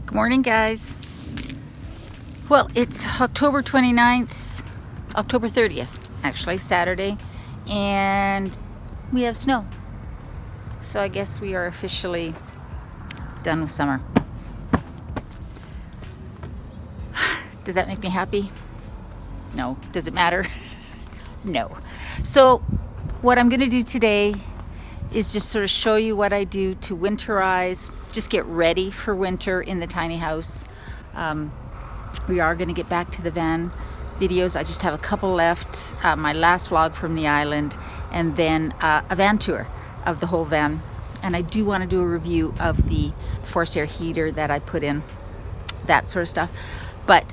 Good morning, guys. Well, it's October 29th, October 30th, actually, Saturday, and we have snow. So I guess we are officially done with summer. Does that make me happy? No. Does it matter? No. So what I'm going to do today is just sort of show you what I do to winterize, just get ready for winter in the tiny house. We are going to get back to the van videos. I just have a couple left. My last vlog from the island, and then a van tour of the whole van. And I do want to do a review of the forced air heater that I put in, that sort of stuff. But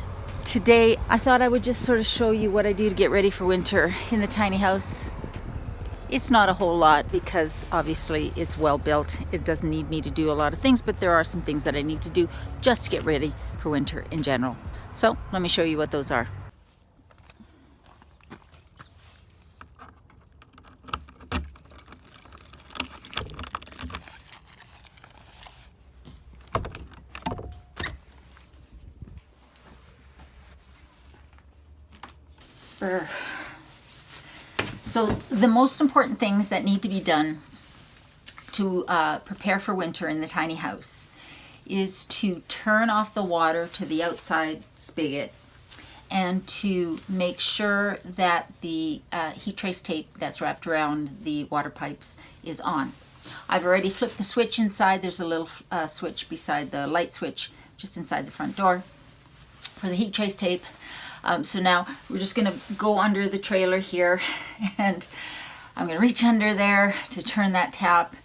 today I thought I would just sort of show you what I do to get ready for winter in the tiny house. It's not a whole lot because obviously it's well built. It doesn't need me to do a lot of things, but there are some things that I need to do just to get ready for winter in general. So let me show you what those are. So the most important things that need to be done to prepare for winter in the tiny house is to turn off the water to the outside spigot and to make sure that the heat trace tape that's wrapped around the water pipes is on. I've already flipped the switch inside. There's a little switch beside the light switch just inside the front door for the heat trace tape. So now we're just going to go under the trailer here, and I'm going to reach under there to turn that tap,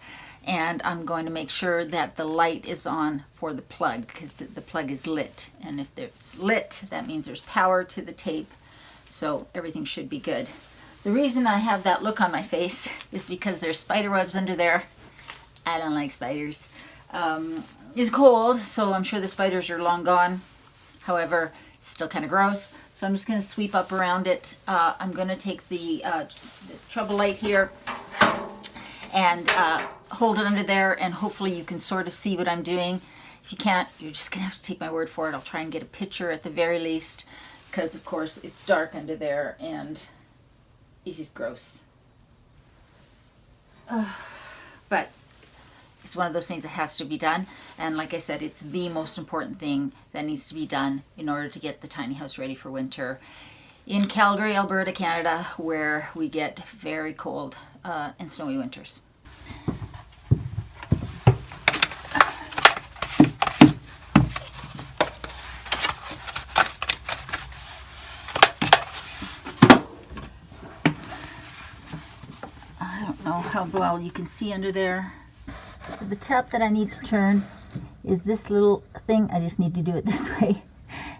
and I'm going to make sure that the light is on for the plug because the plug is lit, and if it's lit that means there's power to the tape, so everything should be good. The reason I have that look on my face is because there's spider webs under there. I don't like spiders. It's cold, so I'm sure the spiders are long gone. However, it's still kind of gross, so I'm just going to sweep up around it. I'm going to take the trouble light here and hold it under there, and hopefully you can sort of see what I'm doing. If you can't, you're just going to have to take my word for it. I'll try and get a picture at the very least, because of course it's dark under there and it's just gross. But it's one of those things that has to be done, and like I said, it's the most important thing that needs to be done in order to get the tiny house ready for winter in Calgary, Alberta, Canada, where we get very cold and snowy winters. I don't know how well you can see under there. So the tap that I need to turn is this little thing. I just need to do it this way.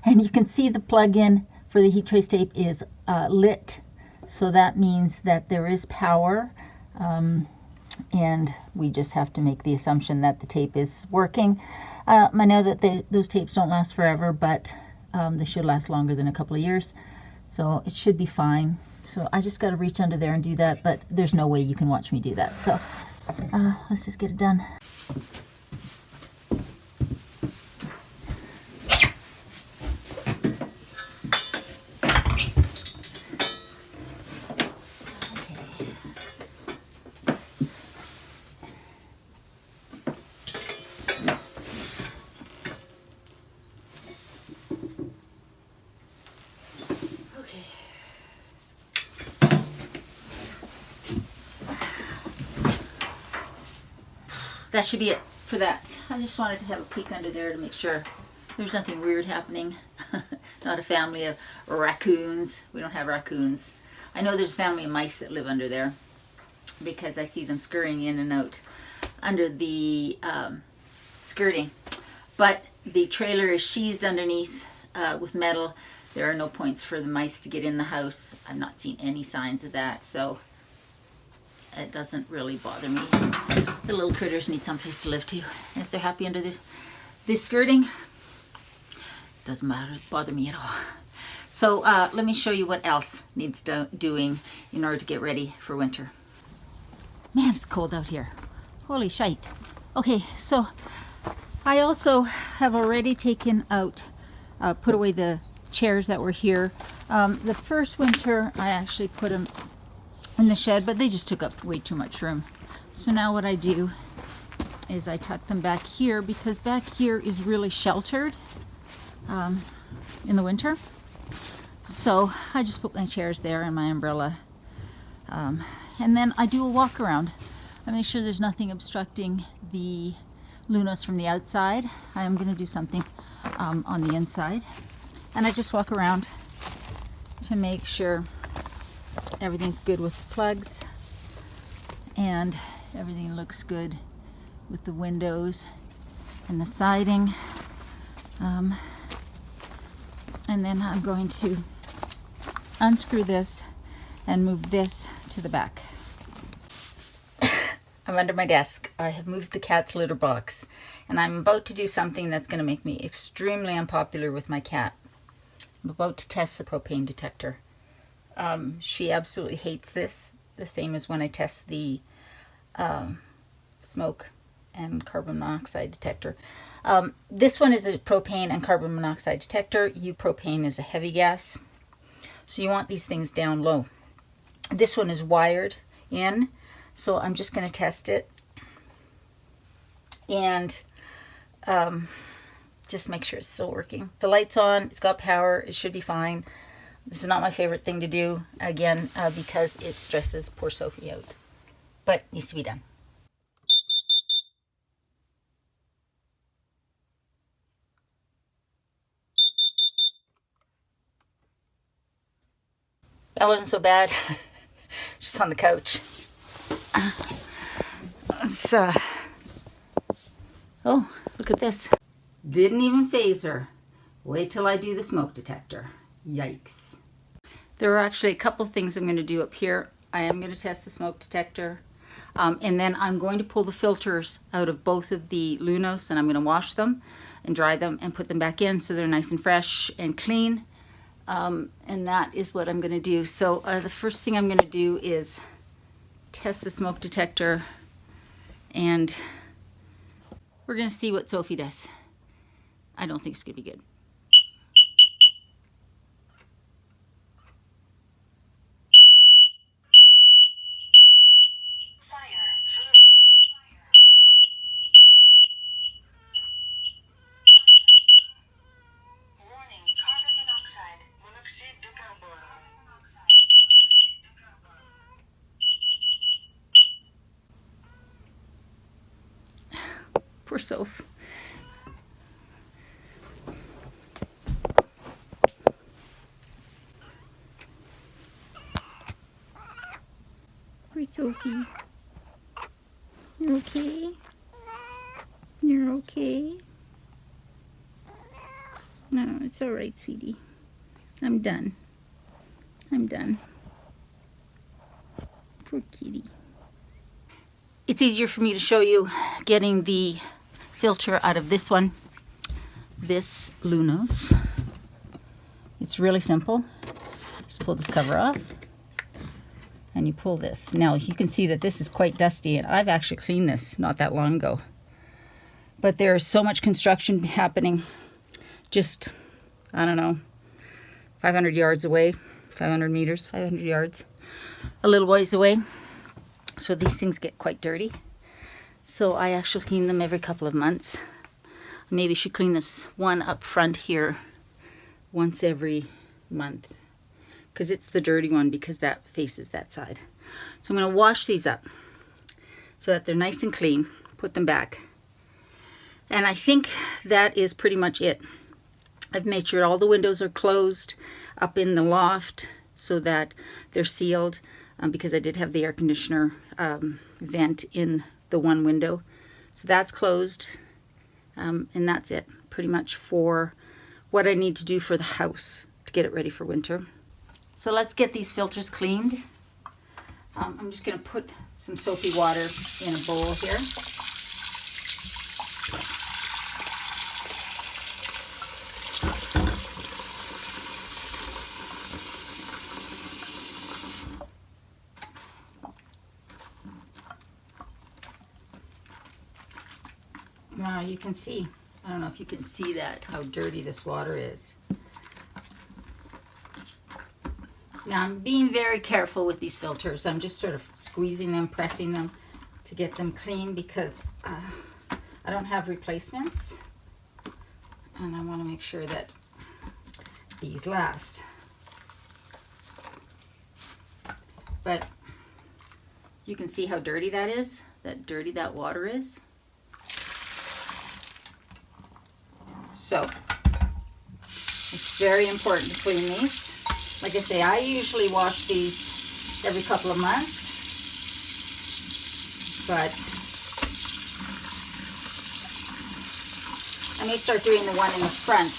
And you can see the plug-in for the heat trace tape is lit. So that means that there is power. And we just have to make the assumption that the tape is working. I know that those tapes don't last forever, but they should last longer than a couple of years. So it should be fine. So I just got to reach under there and do that, but there's no way you can watch me do that. So let's just get it done. That should be it for that. I just wanted to have a peek under there to make sure there's nothing weird happening. Not a family of raccoons. We don't have raccoons. I know there's a family of mice that live under there because I see them scurrying in and out under the skirting. But the trailer is sheathed underneath with metal. There are no points for the mice to get in the house. I've not seen any signs of that, so it doesn't really bother me. The little critters need someplace to live too. And if they're happy under the skirting, it doesn't bother me at all. So let me show you what else needs doing in order to get ready for winter. Man, it's cold out here. Holy shite. Okay, so I also have already taken out, put away the chairs that were here. The first winter I actually put them in the shed, but they just took up way too much room. So now what I do is I tuck them back here, because back here is really sheltered in the winter. So I just put my chairs there and my umbrella. And then I do a walk around. I make sure there's nothing obstructing the lunas from the outside. I am going to do something on the inside. And I just walk around to make sure everything's good with the plugs and everything looks good with the windows and the siding. And then I'm going to unscrew this and move this to the back. I'm under my desk. I have moved the cat's litter box, and I'm about to do something that's going to make me extremely unpopular with my cat. I'm about to test the propane detector. She absolutely hates this, the same as when I test the smoke and carbon monoxide detector. This one is a propane and carbon monoxide detector. Propane is a heavy gas, so you want these things down low. This one is wired in, so I'm just going to test it and just make sure it's still working. The light's on, it's got power, it should be fine. This is not my favorite thing to do, again, because it stresses poor Sophie out, but needs to be done. That wasn't so bad. Just on the couch. Oh, look at this. Didn't even phase her. Wait till I do the smoke detector. Yikes. There are actually a couple things I'm going to do up here. I am going to test the smoke detector. And then I'm going to pull the filters out of both of the Lunos, and I'm going to wash them and dry them and put them back in so they're nice and fresh and clean. And that is what I'm going to do. So the first thing I'm going to do is test the smoke detector, and we're going to see what Sophie does. I don't think it's going to be good. Poor Soph. Poor Sophie. You're okay? You're okay? No, it's all right, sweetie. I'm done. I'm done. Poor kitty. It's easier for me to show you getting the filter out of this one, this Lunos. It's really simple. Just pull this cover off and you pull this. Now you can see that this is quite dusty, and I've actually cleaned this not that long ago. But there's so much construction happening just, I don't know, 500 yards away, 500 meters, 500 yards, a little ways away. So these things get quite dirty. So I actually clean them every couple of months. Maybe should clean this one up front here once every month, because it's the dirty one, because that faces that side. So I'm going to wash these up so that they're nice and clean, put them back. And I think that is pretty much it. I've made sure all the windows are closed up in the loft so that they're sealed, because I did have the air conditioner vent in the one window. So that's closed, and that's it pretty much for what I need to do for the house to get it ready for winter. So let's get these filters cleaned. I'm just going to put some soapy water in a bowl here. Now you can see, I don't know if you can see that, how dirty this water is. Now I'm being very careful with these filters. I'm just sort of squeezing them, pressing them to get them clean because I don't have replacements. And I want to make sure that these last. But you can see how dirty that is, that dirty that water is. So it's very important to clean these. Like I say, I usually wash these every couple of months, but I may start doing the one in the front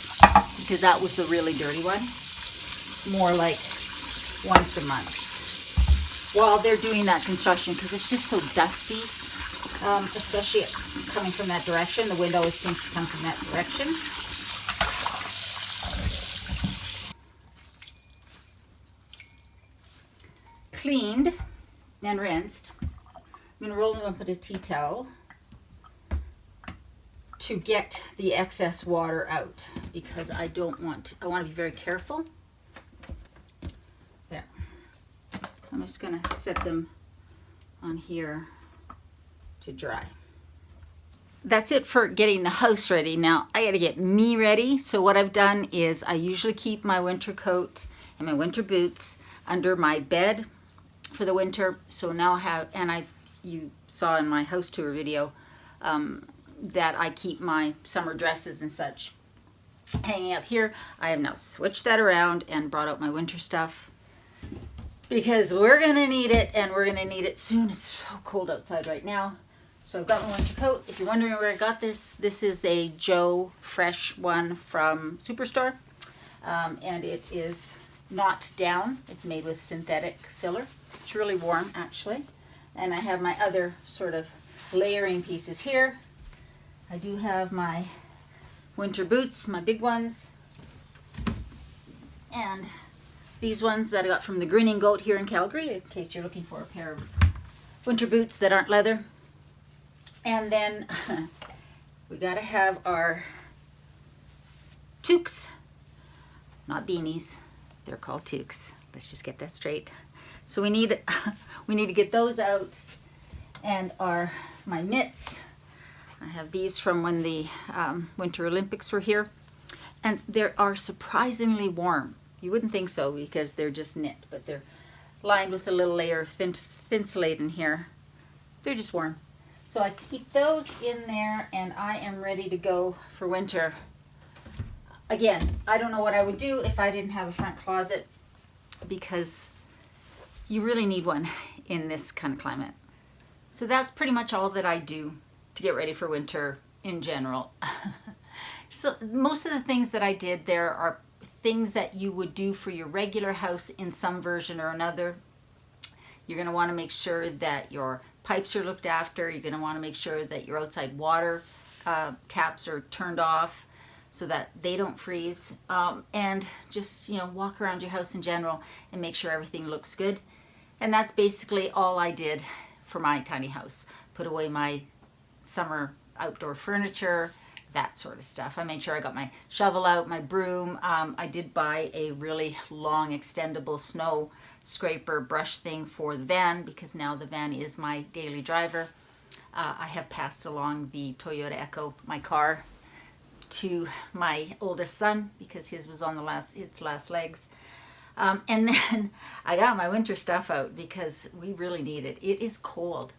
because that was the really dirty one, more like once a month while they're doing that construction, because it's just so dusty, especially coming from that direction. The wind always seems to come from that direction. Cleaned and rinsed. I'm going to roll them up in a tea towel to get the excess water out, because I want to be very careful. There. I'm just going to set them on here to dry. That's it for getting the house ready. Now I got to get me ready. So what I've done is I usually keep my winter coat and my winter boots under my bed for the winter. So now you saw in my house tour video that I keep my summer dresses and such hanging up here. I have now switched that around and brought out my winter stuff because we're gonna need it, and we're gonna need it soon. It's so cold outside right now. So I've got my winter coat. If you're wondering where I got this, this is a Joe Fresh one from Superstore, and it is not down. It's made with synthetic filler. It's really warm actually. And I have my other sort of layering pieces here. I do have my winter boots, my big ones, and these ones that I got from the Grinning Goat here in Calgary, in case you're looking for a pair of winter boots that aren't leather. And then we gotta have our toques, not beanies, they're called toques. Let's just get that straight. So we need to get those out, and my mitts. I have these from when the Winter Olympics were here, and they are surprisingly warm. You wouldn't think so because they're just knit, but they're lined with a little layer of thinsulate in here. They're just warm. So I keep those in there, and I am ready to go for winter. Again, I don't know what I would do if I didn't have a front closet, because you really need one in this kind of climate. So that's pretty much all that I do to get ready for winter in general. So most of the things that I did there are things that you would do for your regular house in some version or another. You're going to want to make sure that your pipes are looked after. You're going to want to make sure that your outside water taps are turned off so that they don't freeze. And just, walk around your house in general and make sure everything looks good. And that's basically all I did for my tiny house. Put away my summer outdoor furniture, that sort of stuff. I made sure I got my shovel out, my broom. I did buy a really long extendable snow scraper brush thing for the van, because now the van is my daily driver. I have passed along the Toyota Echo, my car, to my oldest son because his was on its last legs. And then I got my winter stuff out because we really need it. It is cold.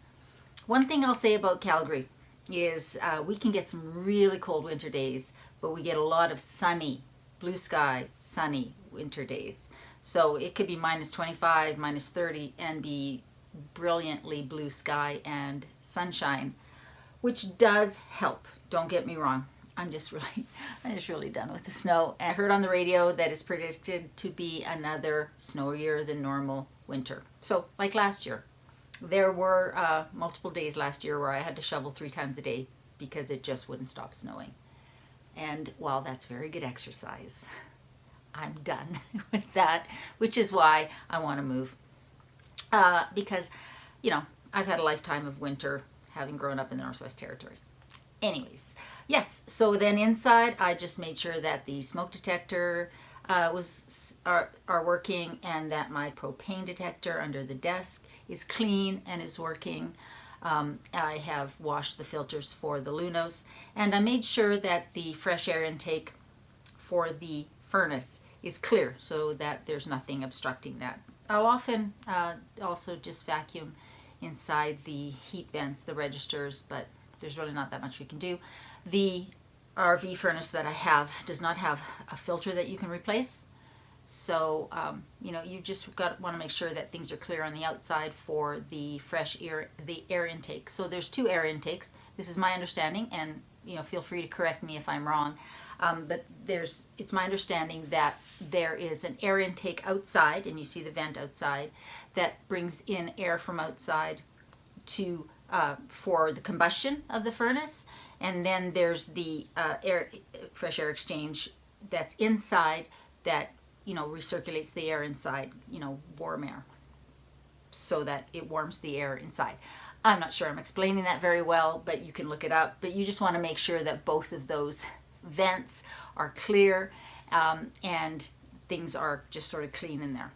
One thing I'll say about Calgary is we can get some really cold winter days, but we get a lot of sunny, blue sky, sunny winter days. So it could be minus 25, minus 30 and be brilliantly blue sky and sunshine, which does help. Don't get me wrong. I'm just really done with the snow. I heard on the radio that it's predicted to be another snowier than normal winter. So like last year. There were multiple days last year where I had to shovel 3 times a day because it just wouldn't stop snowing. And while that's very good exercise, I'm done with that, which is why I want to move. Because, I've had a lifetime of winter having grown up in the Northwest Territories. Anyways, Yes, so then inside I just made sure that the smoke detector are working, and that my propane detector under the desk is clean and is working. I have washed the filters for the Lunos, and I made sure that the fresh air intake for the furnace is clear so that there's nothing obstructing that. I'll often also just vacuum inside the heat vents, the registers, but there's really not that much we can do. The RV furnace that I have does not have a filter that you can replace. So, you just want to make sure that things are clear on the outside for the the air intake. So there's two air intakes. This is my understanding, and feel free to correct me if I'm wrong. But it's my understanding that there is an air intake outside, and you see the vent outside, that brings in air from outside to for the combustion of the furnace, and then there's the fresh air exchange that's inside that recirculates the air inside, warm air, so that it warms the air inside. I'm not sure I'm explaining that very well, but you can look it up. But you just want to make sure that both of those vents are clear, and things are just sort of clean in there.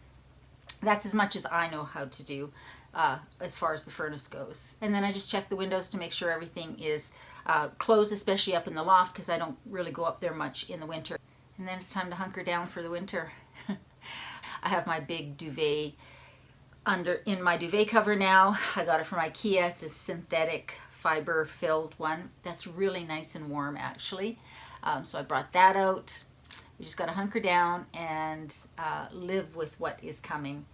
That's as much as I know how to do as far as the furnace goes. And then I just check the windows to make sure everything is closed, especially up in the loft, because I don't really go up there much in the winter. And then it's time to hunker down for the winter. I have my big duvet in my duvet cover now. I got it from IKEA. It's a synthetic fiber filled one that's really nice and warm, actually. So I brought that out. We just got to hunker down and live with what is coming.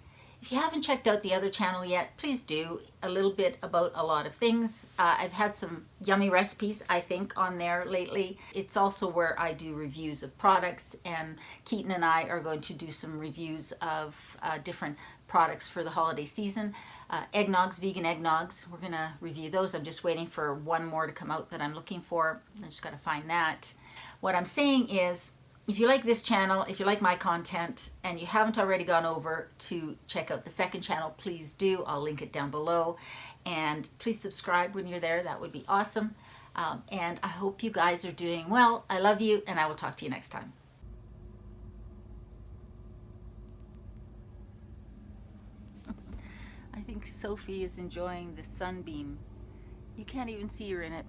If you haven't checked out the other channel yet, please do. A little bit about a lot of things. I've had some yummy recipes, I think, on there lately. It's also where I do reviews of products, and Keaton and I are going to do some reviews of different products for the holiday season. Eggnogs, vegan eggnogs, we're going to review those. I'm just waiting for one more to come out that I'm looking for. I just got to find that. What I'm saying is, if you like this channel, if you like my content, and you haven't already gone over to check out the second channel, please do. I'll link it down below. And please subscribe when you're there. That would be awesome. And I hope you guys are doing well. I love you, and I will talk to you next time. I think Sophie is enjoying the sunbeam. You can't even see her in it.